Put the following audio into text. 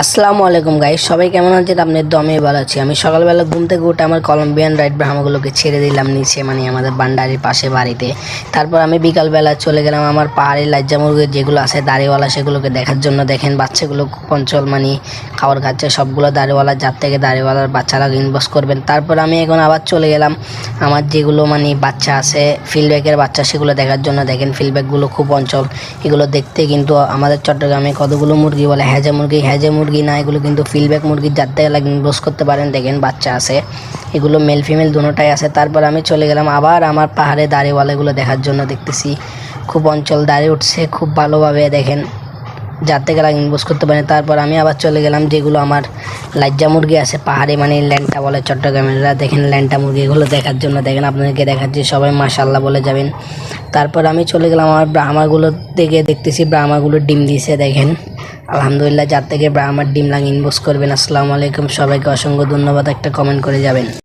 আসসালামু আলাইকুম গাইস, সবাই কেমন আছেন? আপনার দমে ভালো আছি। আমি সকালবেলা ঘুম থেকে উঠে আমার কলম্বিয়ান রাইড ব্রাহ্মাগুলোকে ছেড়ে দিলাম নিচে, মানে আমাদের বান্ডারির পাশে বাড়িতে। তারপর আমি বিকালবেলা চলে গেলাম আমার পাহাড়ের লাজ্জা মুরগি যেগুলো আছে দাড়িওয়ালা, সেগুলোকে দেখার জন্য। দেখেন বাচ্চাগুলো খুব অঞ্চল, মানে খাবার খাচ্ছে সবগুলো দাড়িওয়ালা, যার থেকে দাড়িওয়ালার বাচ্চারা ইনভেস্ট করবেন। তারপর আমি এখন আবার চলে গেলাম আমার যেগুলো মানে বাচ্চা আছে ফিল্ডব্যাকের বাচ্চা, সেগুলো দেখার জন্য। দেখেন ফিল্ডব্যাকগুলো খুব অঞ্চল, এগুলো দেখতে কিন্তু আমাদের চট্টগ্রামে কতগুলো মুরগি বলে হ্যাজে মুরগি না, এগুলো কিন্তু ফিল্ডব্যাক মুরগির যার থেকে রোজ করতে পারেন। দেখেন বাচ্চা আছে, এগুলো মেল ফিমেল দুটোটাই আছে। তারপর আমি চলে গেলাম আবার আমার পাহাড়ে দাড়িওয়ালাগুলো দেখার জন্য। দেখতেছি খুব অঞ্চল দাঁড়িয়ে উঠছে খুব ভালোভাবে, দেখেন যার থেকে ইনভেস্ট করতে পারেন। তারপর আমি আবার চলে গেলাম যেগুলো আমার লাজ্জা মুরগি আছে পাহাড়ে, মানে ল্যান্টা বলে চট্টগ্রামেরা। দেখেন ল্যান্টা মুরগি, এগুলো দেখার জন্য। দেখেন আপনাদেরকে দেখাচ্ছি, সবাই মাশাআল্লাহ বলে যাবেন। তারপর আমি চলে গেলাম আমার ব্রাহ্মাগুলোর দিকে। দেখতেছি ব্রাহ্মাগুলো ডিম দিয়েছে, দেখেন আলহামদুলিল্লাহ। যার থেকে ব্রাহ্মার ডিম ইনভেস্ট করবেন। আসসালামু আলাইকুম, সবাইকে অসংখ্য ধন্যবাদ। একটা কমেন্ট করে যাবেন।